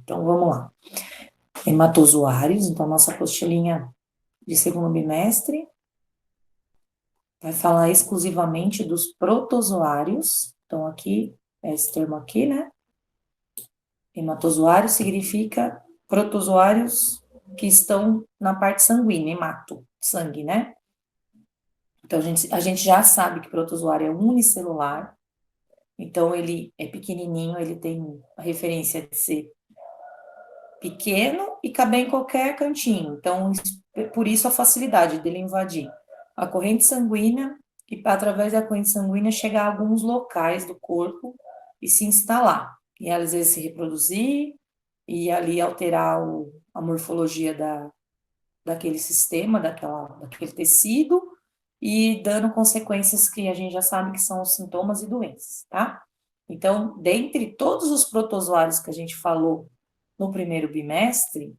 Então, vamos lá. Hematozoários, então, nossa apostilinha de segundo bimestre vai falar exclusivamente dos protozoários. Então, aqui, é esse termo aqui, né? Hematozoário significa protozoários que estão na parte sanguínea, hemato, sangue, né? Então, a gente já sabe que protozoário é unicelular, então ele é pequenininho, ele tem a referência de ser pequeno e caber em qualquer cantinho. Então, por isso a facilidade dele invadir a corrente sanguínea e, através da corrente sanguínea, chegar a alguns locais do corpo e se instalar. E às vezes se reproduzir e ali alterar a morfologia daquele sistema, daquele tecido, e dando consequências que a gente já sabe que são os sintomas e doenças, tá? Então, dentre todos os protozoários que a gente falou no primeiro bimestre,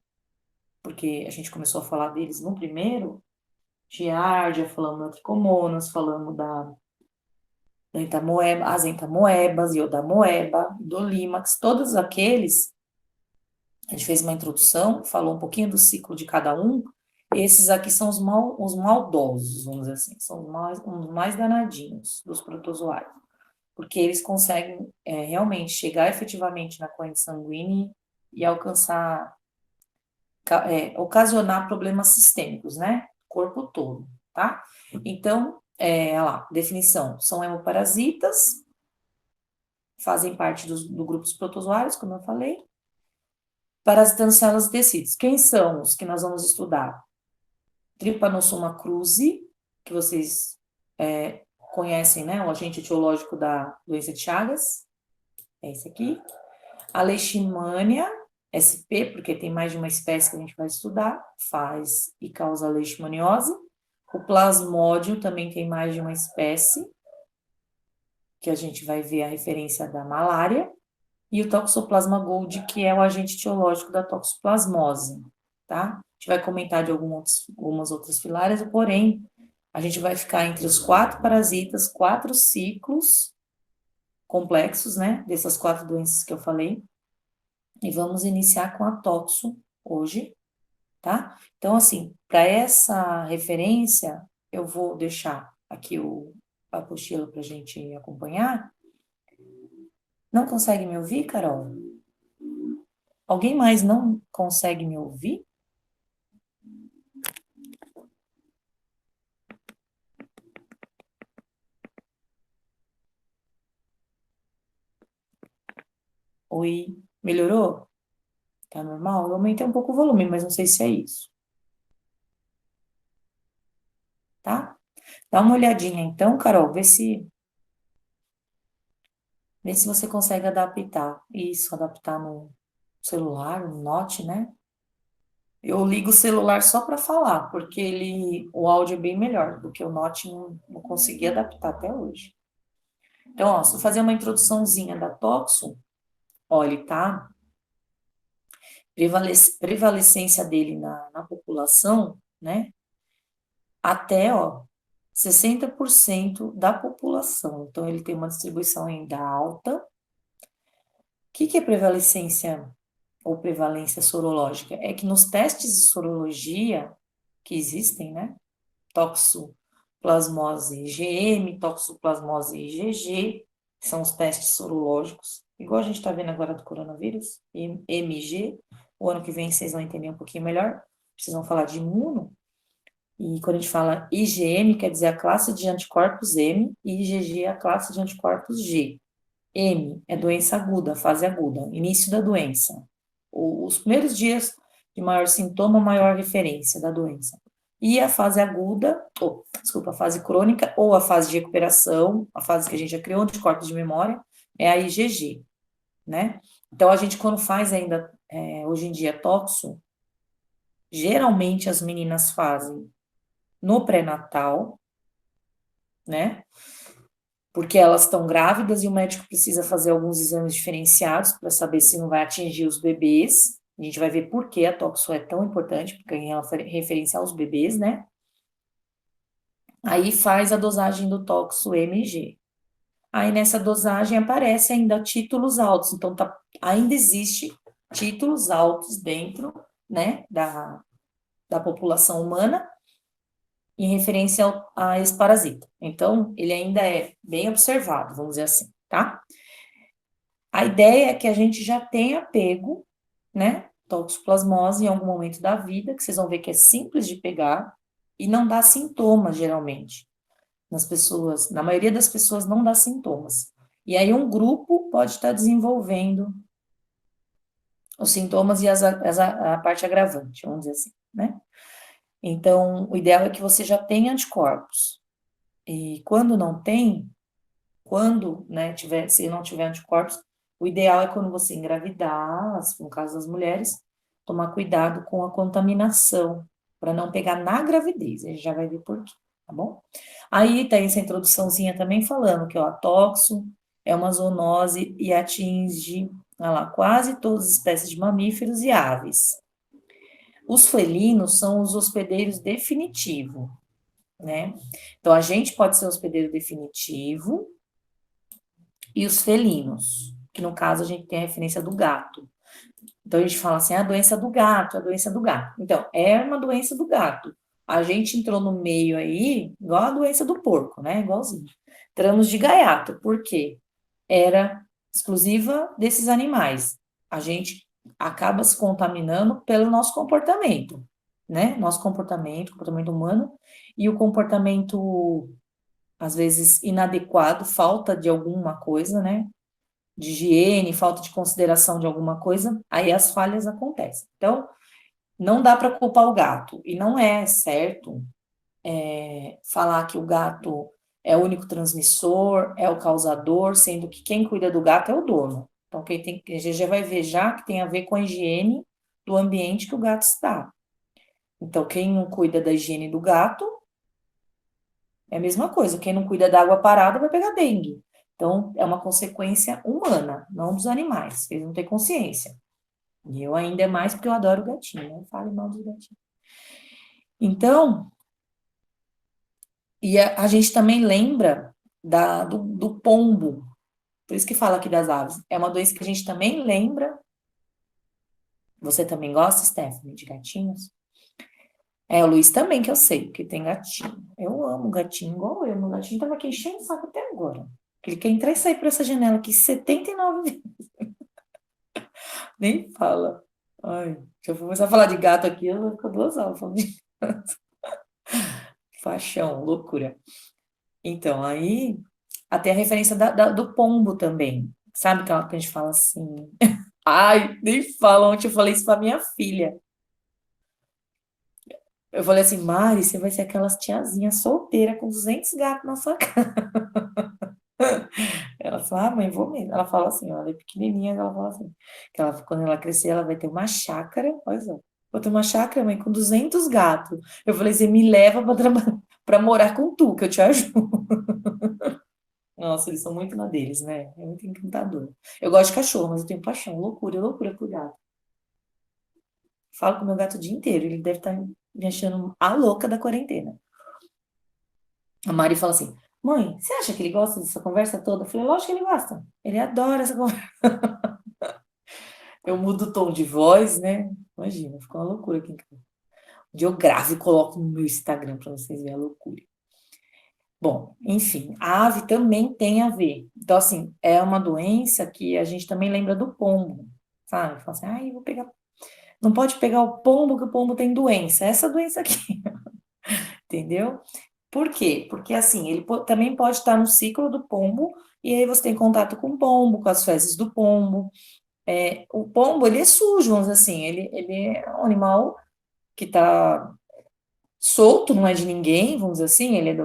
porque a gente começou a falar deles no primeiro, Giardia, falamos da Trichomonas, falamos da entamoeba, as entamoebas, iodamoeba, Dolimax, todos aqueles, a gente fez uma introdução, falou um pouquinho do ciclo de cada um, esses aqui são os maldosos, vamos dizer assim, são os mais danadinhos dos protozoários, porque eles conseguem realmente chegar efetivamente na corrente sanguínea e alcançar ocasionar problemas sistêmicos, né? Corpo todo, tá? Então, olha lá, definição: são hemoparasitas, fazem parte do grupo dos protozoários, como eu falei, parasitando células e tecidos. Quem são os que nós vamos estudar? Trypanosoma cruzi, que vocês conhecem, né? O agente etiológico da doença de Chagas, é esse aqui. A leishmania, SP, porque tem mais de uma espécie que a gente vai estudar, faz e causa leishmaniose. O plasmódio também tem mais de uma espécie, que a gente vai ver a referência da malária. E o Toxoplasma gold, que é o agente etiológico da toxoplasmose, tá? A gente vai comentar de algumas outras filárias, porém, a gente vai ficar entre os 4 parasitas, 4 ciclos complexos, né? Dessas 4 doenças que eu falei. E vamos iniciar com a toxo hoje, tá? Então, assim, para essa referência, eu vou deixar aqui a apostila para a gente acompanhar. Não consegue me ouvir, Carol? Alguém mais não consegue me ouvir? Oi, melhorou? Tá normal? Eu aumentei um pouco o volume, mas não sei se é isso, tá? Dá uma olhadinha então, Carol, vê se você consegue adaptar isso, adaptar no celular, no Note, né? Eu ligo o celular só para falar, porque o áudio é bem melhor do que o Note, não consegui adaptar até hoje. Então, ó, se eu fazer uma introduçãozinha da toxo, olha, tá? Prevalecência dele na população, né? Até, ó, 60% da população. Então, ele tem uma distribuição ainda alta. O que é prevalecência ou prevalência sorológica? É que nos testes de sorologia que existem, né? Toxoplasmose IgM, toxoplasmose IgG, são os testes sorológicos, igual a gente está vendo agora do coronavírus, MG. O ano que vem vocês vão entender um pouquinho melhor, precisam falar de imuno. E quando a gente fala IgM, quer dizer a classe de anticorpos M, e IgG é a classe de anticorpos G. M é doença aguda, fase aguda, início da doença. Os primeiros dias de maior sintoma, maior referência da doença. E a fase aguda, a fase crônica, ou a fase de recuperação, a fase que a gente já criou anticorpos de memória, é a IgG, né? Então, a gente, quando faz ainda, hoje em dia, toxo, geralmente as meninas fazem no pré-natal, né? Porque elas estão grávidas e o médico precisa fazer alguns exames diferenciados para saber se não vai atingir os bebês. A gente vai ver por que a toxo é tão importante, porque em referência aos bebês, né? Aí faz a dosagem do toxo MG. Aí nessa dosagem aparece ainda títulos altos, então ainda existe títulos altos dentro, né, da população humana em referência a esse parasita. Então, ele ainda é bem observado, vamos dizer assim, tá? A ideia é que a gente já tenha pego, né, toxoplasmose em algum momento da vida, que vocês vão ver que é simples de pegar e não dá sintomas, geralmente. Nas pessoas, na maioria das pessoas não dá sintomas. E aí um grupo pode estar desenvolvendo os sintomas e a parte agravante, vamos dizer assim, né? Então, o ideal é que você já tenha anticorpos. E quando não tem, quando, né, se não tiver anticorpos, o ideal é quando você engravidar, no caso das mulheres, tomar cuidado com a contaminação, para não pegar na gravidez, a gente já vai ver por quê, tá bom? Aí tem essa introduçãozinha também falando que ó, a toxo é uma zoonose e atinge, olha lá, quase todas as espécies de mamíferos e aves. Os felinos são os hospedeiros definitivos, né? Então, a gente pode ser hospedeiro definitivo e os felinos, que no caso a gente tem a referência do gato. Então, a gente fala assim, a doença do gato, a doença do gato. Então, é uma doença do gato. A gente entrou no meio aí, igual a doença do porco, né? Igualzinho. Entramos de gaiato, por quê? Era exclusiva desses animais. A gente acaba se contaminando pelo nosso comportamento, né? Nosso comportamento, comportamento humano, e o comportamento, às vezes, inadequado, falta de alguma coisa, né? De higiene, falta de consideração de alguma coisa, aí as falhas acontecem. Então, não dá para culpar o gato, e não é certo falar que o gato é o único transmissor, é o causador, sendo que quem cuida do gato é o dono. Então, a gente já vai ver já que tem a ver com a higiene do ambiente que o gato está. Então, quem não cuida da higiene do gato é a mesma coisa. Quem não cuida da água parada vai pegar dengue. Então, é uma consequência humana, não dos animais. Eles não têm consciência. E eu ainda é mais porque eu adoro gatinho, né? Fale mal dos gatinhos. Então, e a gente também lembra do pombo. Por isso que fala aqui das aves. É uma doença que a gente também lembra. Você também gosta, Stephanie, de gatinhos? É, o Luiz também, que eu sei, que tem gatinho. Eu amo gatinho, igual eu. Meu gatinho tava aqui enchendo o saco até agora. Ele quer entrar e sair por essa janela aqui 79 vezes. Nem fala. Ai, se eu for começar a falar de gato aqui, eu vou ficar 2 horas falando de paixão, loucura. Então, aí, até a referência do pombo também. Sabe aquela que a gente fala assim? Ai, nem fala. Ontem eu falei isso pra minha filha. Eu falei assim, Mari, você vai ser aquelas tiazinhas solteiras com 200 gatos na sua casa. Ela falou, ah, mãe, vou mesmo. Ela fala assim, ela é pequenininha, ela fala assim, que ela, quando ela crescer, ela vai ter uma chácara, olha só, vou ter uma chácara, mãe, com 200 gatos. Eu falei, você me leva para morar com tu, que eu te ajudo. Nossa, eles são muito na deles, né? É muito encantador. Eu gosto de cachorro, mas eu tenho paixão, loucura por gato. Falo com o meu gato o dia inteiro, ele deve estar me achando a louca da quarentena. A Mari fala assim, mãe, você acha que ele gosta dessa conversa toda? Eu falei, lógico que ele gosta. Ele adora essa conversa. Eu mudo o tom de voz, né? Imagina, fica uma loucura aqui em casa. Um dia eu gravo e coloco no meu Instagram para vocês verem a loucura. Bom, enfim, a ave também tem a ver. Então, assim, é uma doença que a gente também lembra do pombo, sabe? Fala assim, ai, vou pegar. Não pode pegar o pombo, que o pombo tem doença. Essa doença aqui, entendeu? Por quê? Porque, assim, ele também pode estar no ciclo do pombo, e aí você tem contato com o pombo, com as fezes do pombo. O pombo, ele é sujo, vamos dizer assim, ele é um animal que está solto, não é de ninguém, vamos dizer assim, ele é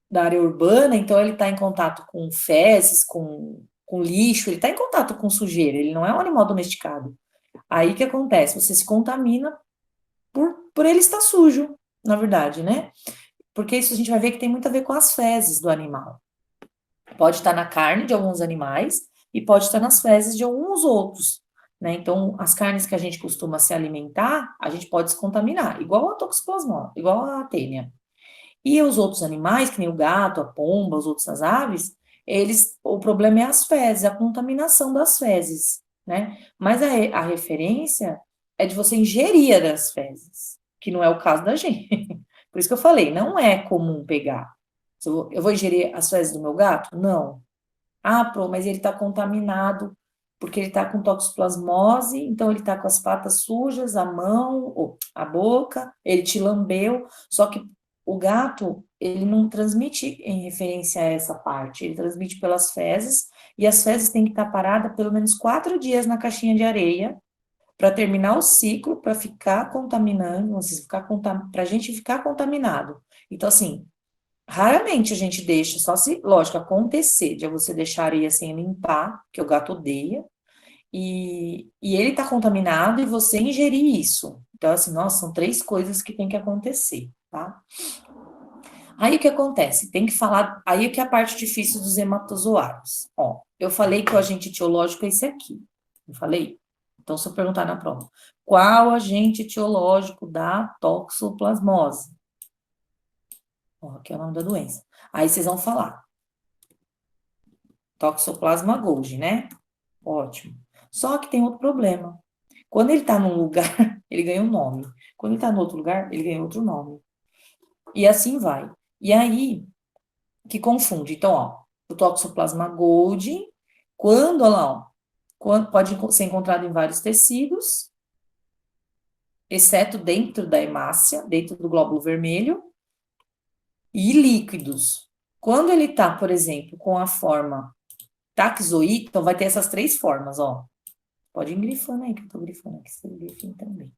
da área urbana, então ele está em contato com fezes, com lixo, ele está em contato com sujeira, ele não é um animal domesticado. Aí que acontece? Você se contamina por ele estar sujo, na verdade, né? Porque isso a gente vai ver que tem muito a ver com as fezes do animal. Pode estar na carne de alguns animais e pode estar nas fezes de alguns outros, né? Então, as carnes que a gente costuma se alimentar, a gente pode se contaminar, igual a toxoplasmose, igual a tênia. E os outros animais, que nem o gato, a pomba, os outros as aves, o problema é as fezes, a contaminação das fezes. né? Mas a referência é de você ingerir as fezes, que não é o caso da gente. Por isso que eu falei, não é comum pegar. Se eu vou ingerir as fezes do meu gato? Não. Ah, pô, mas ele está contaminado porque ele está com toxoplasmose, então ele está com as patas sujas, a mão, ou a boca, ele te lambeu, só que o gato, ele não transmite em referência a essa parte, ele transmite pelas fezes, e as fezes têm que estar paradas pelo menos 4 dias na caixinha de areia, para terminar o ciclo, para ficar contaminando, para a gente ficar contaminado. Então, assim, raramente a gente deixa, só se, lógico, acontecer, de você deixar a areia sem limpar, que o gato odeia, e ele tá contaminado e você ingerir isso. Então, assim, nossa, são 3 coisas que tem que acontecer, tá? Aí o que acontece? Tem que falar, aí é que é a parte difícil dos hematozoários. Ó, eu falei que o agente etiológico é esse aqui. Eu falei? Então, se eu perguntar na prova, qual agente etiológico da toxoplasmose? Ó, aqui é o nome da doença. Aí vocês vão falar. Toxoplasma Golgi, né? Ótimo. Só que tem outro problema. Quando ele tá num lugar, ele ganha um nome. Quando ele tá no outro lugar, ele ganha outro nome. E assim vai. E aí, que confunde. Então, ó, o Toxoplasma Golgi, quando, olha lá, ó, pode ser encontrado em vários tecidos, exceto dentro da hemácia, dentro do glóbulo vermelho, e líquidos. Quando ele tá, por exemplo, com a forma taxoide, então vai ter essas 3 formas, ó. Pode ir grifando aí, que eu tô grifando aqui, você grifem também.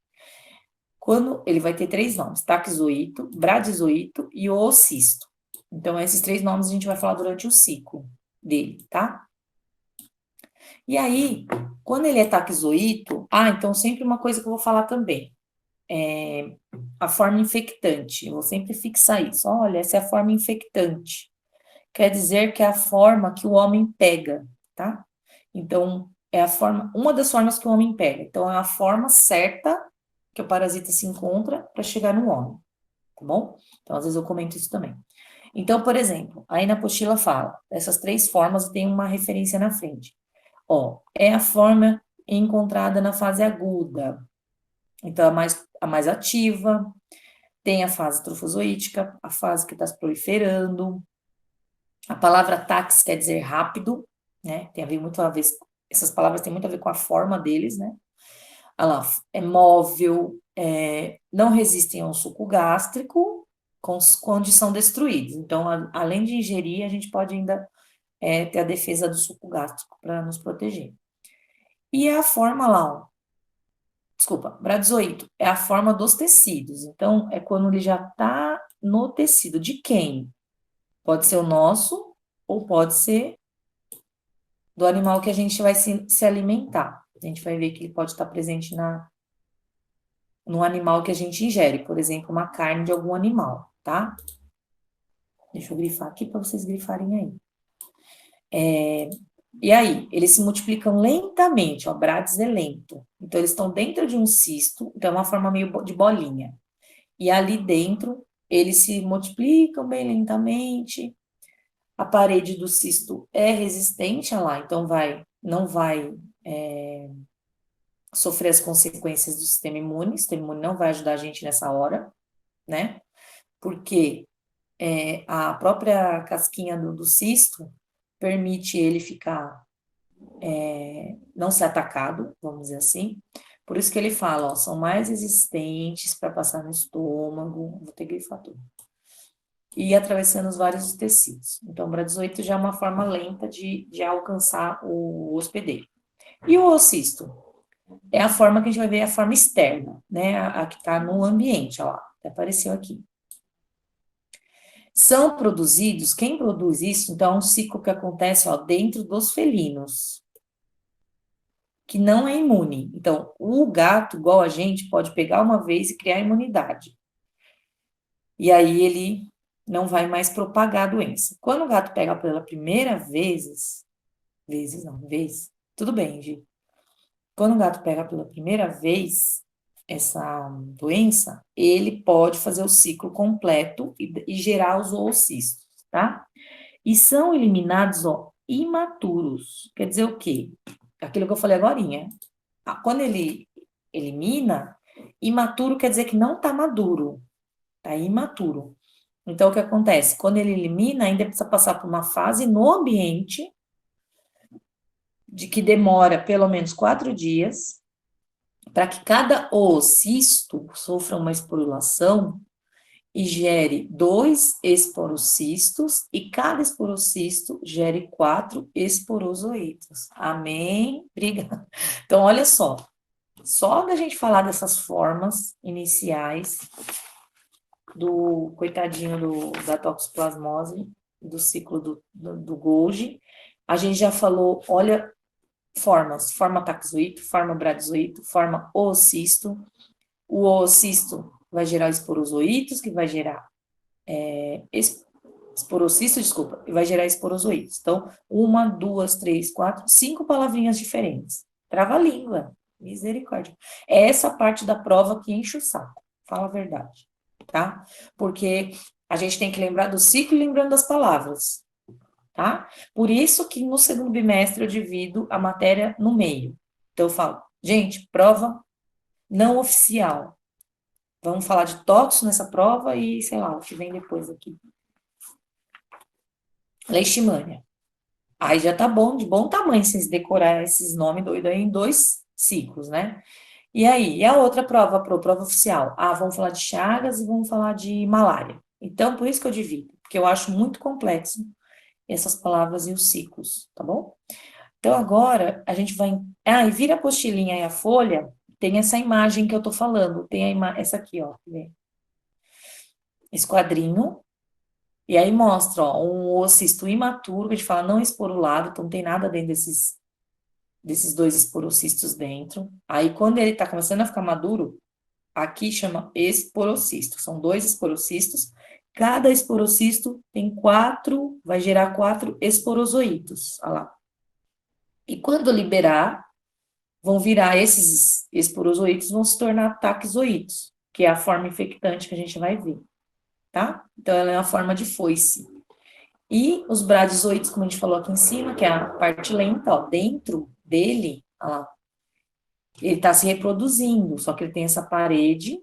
Quando ele vai ter 3 nomes: taxoito, bradizoito e oocisto. Então, esses 3 nomes a gente vai falar durante o ciclo dele, tá? E aí, quando ele é taxoito, então sempre uma coisa que eu vou falar também, a forma infectante, eu vou sempre fixar isso. Olha, essa é a forma infectante. Quer dizer que é a forma que o homem pega, tá? Então, é a forma, uma das formas que o homem pega. Então, é a forma certa que o parasita se encontra para chegar no homem, tá bom? Então, às vezes eu comento isso também. Então, por exemplo, aí na apostila fala, essas 3 formas tem uma referência na frente. Ó, é a forma encontrada na fase aguda. Então, a mais ativa, tem a fase trofozoítica, a fase que está se proliferando. A palavra tax quer dizer rápido, né? Tem a ver muito a ver, essas palavras têm muito a ver com a forma deles, né? Olha lá, é móvel, não resistem ao suco gástrico, quando são destruídos. Então, além de ingerir, a gente pode ainda ter a defesa do suco gástrico para nos proteger. E a forma lá, ó, desculpa, bradizoito, é a forma dos tecidos. Então, é quando ele já está no tecido. De quem? Pode ser o nosso, ou pode ser do animal que a gente vai se alimentar. A gente vai ver que ele pode estar presente no animal que a gente ingere, por exemplo, uma carne de algum animal, tá? Deixa eu grifar aqui para vocês grifarem aí. E aí, eles se multiplicam lentamente, ó, Bradis é lento. Então, eles estão dentro de um cisto, então é uma forma meio de bolinha. E ali dentro, eles se multiplicam bem lentamente. A parede do cisto é resistente a lá, então não vai sofrer as consequências do sistema imune. O sistema imune não vai ajudar a gente nessa hora, né? Porque a própria casquinha do cisto permite ele ficar, não ser atacado, vamos dizer assim. Por isso que ele fala, ó, são mais resistentes para passar no estômago, vou ter que grifar tudo, e atravessando os vários tecidos. Então, o bradizoito já é uma forma lenta de alcançar o hospedeiro. E o oocisto? É a forma que a gente vai ver, a forma externa, né? A que está no ambiente, ó lá, até apareceu aqui. São produzidos, quem produz isso, então é um ciclo que acontece, ó, dentro dos felinos, que não é imune. Então, o gato, igual a gente, pode pegar uma vez e criar imunidade. E aí ele não vai mais propagar a doença. Quando o gato pega pela primeira vez, tudo bem, Gi. Quando o gato pega pela primeira vez essa doença, ele pode fazer o ciclo completo e gerar os oocistos, tá? E são eliminados, ó, imaturos. Quer dizer o quê? aquilo que eu falei agorinha. Quando ele elimina, imaturo quer dizer que não está maduro, está imaturo. Então, o que acontece? Quando ele elimina, ainda precisa passar por uma fase no ambiente, de que demora pelo menos 4 dias, para que cada oocisto sofra uma esporulação e gere 2 esporocistos, e cada esporocisto gere 4 esporozoítos. Amém? Obrigada. Então, olha só da gente falar dessas formas iniciais do coitadinho da toxoplasmose, do ciclo do Golgi, a gente já falou, olha, forma taxoíto, forma bradizoíto, forma oocisto. O oocisto vai gerar esporozoítos, que vai gerar esporocisto, desculpa, e vai gerar esporozoítos. Então, 1, 2, 3, 4, 5 palavrinhas diferentes. Trava a língua, misericórdia. É essa parte da prova que enche o saco, fala a verdade, tá? Porque a gente tem que lembrar do ciclo lembrando das palavras, tá? Por isso que no segundo bimestre eu divido a matéria no meio. Então, eu falo, gente, prova não oficial. Vamos falar de tóxico nessa prova e, sei lá, o que vem depois aqui. Leishmania. Aí já tá bom, de bom tamanho, vocês decorar esses nomes doidos aí em 2 ciclos, né? E aí, e a outra prova, prova oficial? Ah, vamos falar de Chagas e vamos falar de malária. Então, por isso que eu divido, porque eu acho muito complexo essas palavras e os ciclos, tá bom? Então, agora, a gente vai... Ah, e vira a apostilinha e a folha, tem essa imagem que eu tô falando, tem essa aqui, ó, esse quadrinho. E aí mostra, ó, um oocisto imaturo, que a gente fala não esporulado, então não tem nada dentro desses 2 esporocistos dentro. Aí, quando ele tá começando a ficar maduro, aqui chama esporocisto. São 2 esporocistos. Cada esporocisto tem 4, vai gerar 4 esporozoítos. Olha lá. E quando liberar, vão virar esses esporozoítos, vão se tornar taxoítos, que é a forma infectante que a gente vai ver, tá? Então, ela é uma forma de foice. E os bradizoides, como a gente falou aqui em cima, que é a parte lenta, ó, dentro dele, ó lá, ele está se reproduzindo, só que ele tem essa parede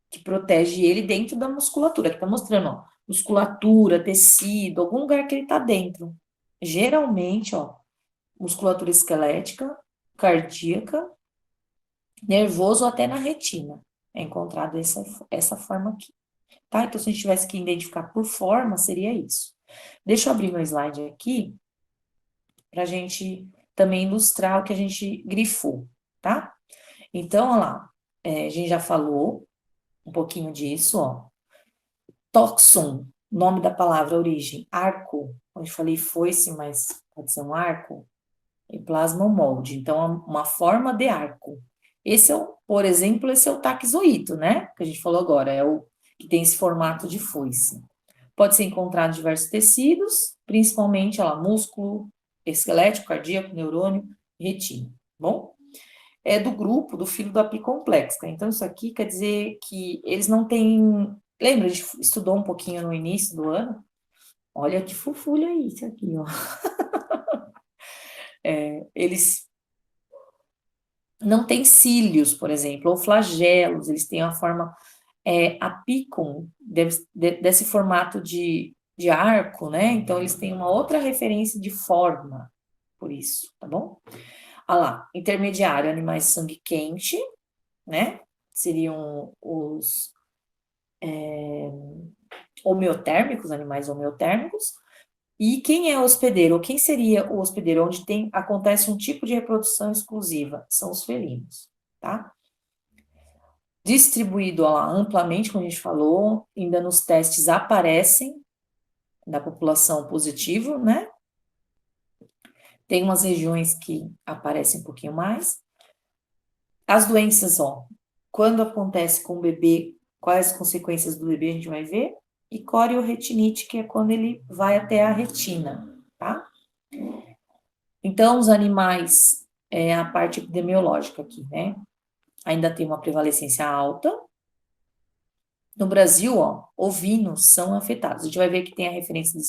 que protege ele dentro da musculatura, que está mostrando, ó, musculatura, tecido, algum lugar que ele está dentro. Geralmente, ó, musculatura esquelética, cardíaca, nervoso ou até na retina. É encontrado essa forma aqui, tá? Então, se a gente tivesse que identificar por forma, seria isso. Deixa eu abrir meu slide aqui, para a gente também ilustrar o que a gente grifou, tá? Então, olha lá, a gente já falou um pouquinho disso, ó. Toxon, nome da palavra, origem, arco, onde falei foice, mas pode ser um arco, e plasmomolde, então é uma forma de arco. Esse é por exemplo, esse é o taxoíto, né? Que a gente falou agora, é o que tem esse formato de foice. Pode ser encontrado em diversos tecidos, principalmente, olha lá, músculo, esquelético, cardíaco, neurônio, retina, bom? É do grupo, do filo do apicomplexa. Então, isso aqui quer dizer que eles não têm... Lembra, a gente estudou um pouquinho no início do ano? Olha que fofulha isso aqui, ó. Eles não têm cílios, por exemplo, ou flagelos, eles têm a forma apicum, desse formato de arco, né? Então, eles têm uma outra referência de forma, por isso, tá bom? Olha lá, intermediário, animais de sangue quente, né? Seriam os homeotérmicos, animais homeotérmicos. E quem é o hospedeiro? Ou quem seria o hospedeiro? Onde acontece um tipo de reprodução exclusiva? São os felinos, tá? Distribuído ó lá, amplamente, como a gente falou, ainda nos testes aparecem da população positivo, né? Tem umas regiões que aparecem um pouquinho mais. As doenças, ó, quando acontece com o bebê, quais as consequências do bebê a gente vai ver? E corioretinite, que é quando ele vai até a retina, tá? Então, os animais, a parte epidemiológica aqui, né? Ainda tem uma prevalecência alta. No Brasil, ó, ovinos são afetados. A gente vai ver que tem a referência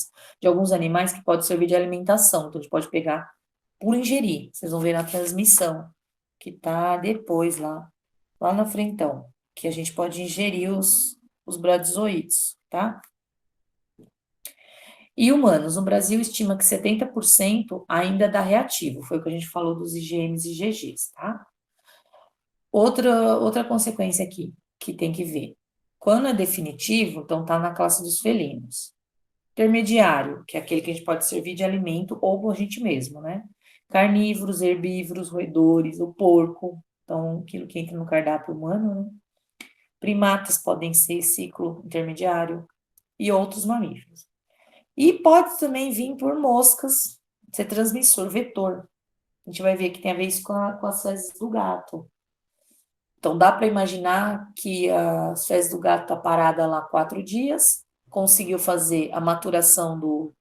de alguns animais que podem servir de alimentação. Então, a gente pode pegar por ingerir. Vocês vão ver na transmissão, que tá depois lá na frentão, que a gente pode ingerir os bradizoides, tá? E humanos, no Brasil estima que 70% ainda dá reativo, foi o que a gente falou dos IgMs e IgGs, tá? Outra consequência aqui, que tem que ver. Quando é definitivo, então tá na classe dos felinos. Intermediário, que é aquele que a gente pode servir de alimento ou a gente mesmo, né? Carnívoros, herbívoros, roedores, o porco, então aquilo que entra no cardápio humano, né? Primatas podem ser ciclo intermediário e outros mamíferos. E pode também vir por moscas, ser transmissor, vetor. A gente vai ver que tem a ver isso com as fezes do gato. Então, dá para imaginar que as fezes do gato tá parada lá 4 dias, conseguiu fazer a maturação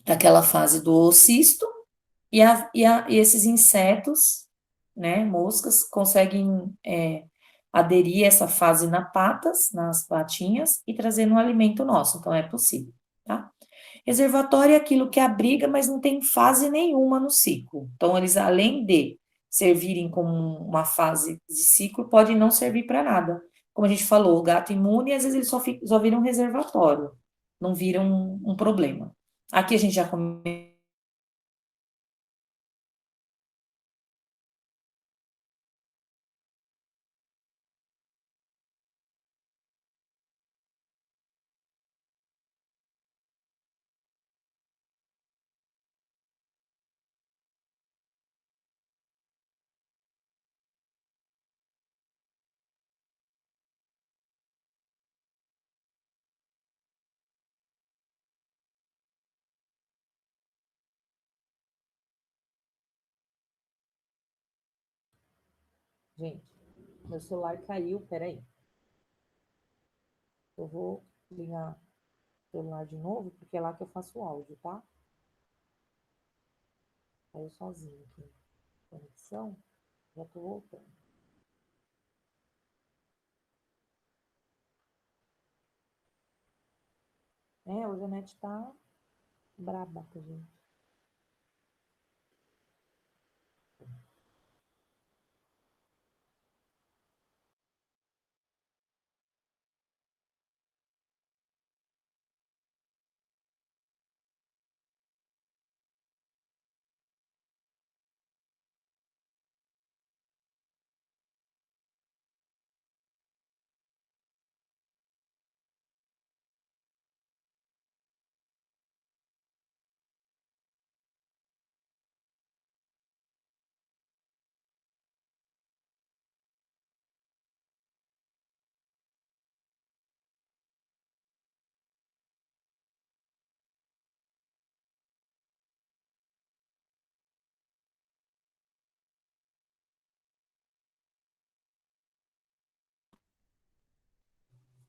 daquela fase do oocisto, e esses insetos, né, moscas, conseguem aderir a essa fase nas patinhas, e trazer no alimento nosso, então é possível, tá? Reservatório é aquilo que abriga, mas não tem fase nenhuma no ciclo. Então, eles, além de servirem como uma fase de ciclo, podem não servir para nada. Como a gente falou, o gato imune, às vezes ele só vira um reservatório, não vira um problema. Aqui a gente já Gente, meu celular caiu, peraí. Eu vou ligar o celular de novo, porque é lá que eu faço o áudio, tá? Caiu sozinho aqui. Conexão, já tô voltando. Hoje a net tá braba pra gente.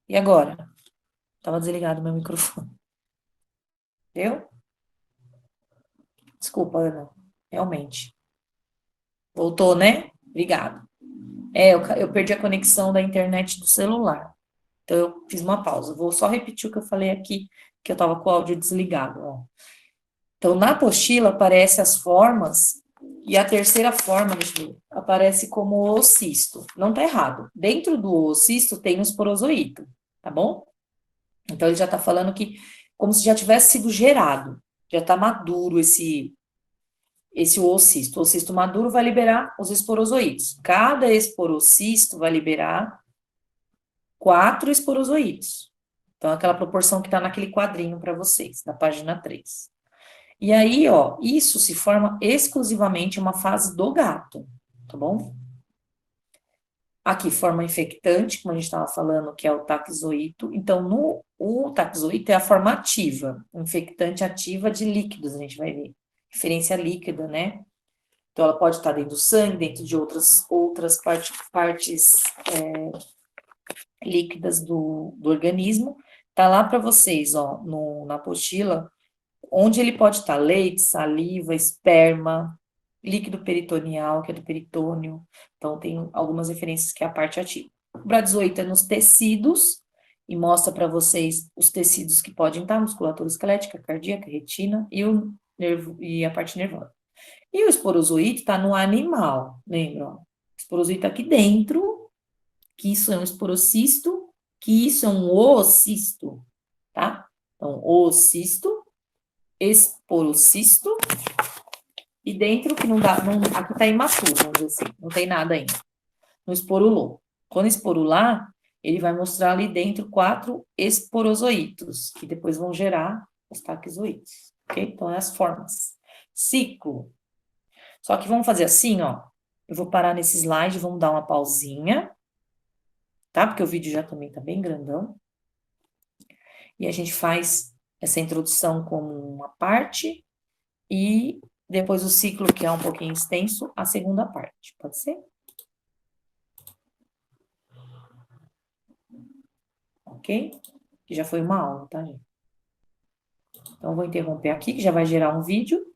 E agora? Tava desligado meu microfone. Deu? Desculpa, Ana. Realmente. Voltou, né? Obrigado. Eu perdi a conexão da internet do celular. Então, eu fiz uma pausa. Vou só repetir o que eu falei aqui, que eu estava com o áudio desligado, ó. Então, na apostila aparece as formas, e a terceira forma, deixa eu ver, aparece como oocisto. Não tá errado. Dentro do oocisto tem os porozoíto, tá bom? Então, ele já tá falando que, como se já tivesse sido gerado, já tá maduro esse oocisto. O oocisto maduro vai liberar os esporozoítos. Cada esporocisto vai liberar 4 esporozoítos. Então, aquela proporção que está naquele quadrinho para vocês, na página 3. E aí, ó, isso se forma exclusivamente uma fase do gato, tá bom? Aqui, forma infectante, como a gente estava falando, que é o taxoíto. Então, o taxoíto é a forma ativa, infectante ativa de líquidos, a gente vai ver. Referência líquida, né? Então, ela pode estar dentro do sangue, dentro de outras partes líquidas do organismo. Tá lá para vocês, ó, na apostila, onde ele pode estar: leite, saliva, esperma, líquido peritoneal, que é do peritônio. Então, tem algumas referências que é a parte ativa. O bradizoito é nos tecidos, e mostra para vocês os tecidos que podem estar: musculatura esquelética, cardíaca, retina, e e a parte nervosa. E o esporozoito está no animal, lembra? Ó? O esporozoito tá aqui dentro, que isso é um esporocisto, que isso é um oocisto, tá? Então, oocisto, esporocisto, e dentro que não dá, aqui tá imaturo, vamos dizer assim, não tem nada ainda. No esporulou. Quando esporular, ele vai mostrar ali dentro 4 esporozoítos, que depois vão gerar os taquizoítos, ok? Então, é as formas. Ciclo. Só que vamos fazer assim, ó. Eu vou parar nesse slide, vamos dar uma pausinha, tá? Porque o vídeo já também tá bem grandão. E a gente faz essa introdução como uma parte e depois o ciclo, que é um pouquinho extenso, a segunda parte. Pode ser? Ok? Que já foi uma aula, tá, gente? Então, eu vou interromper aqui, que já vai gerar um vídeo.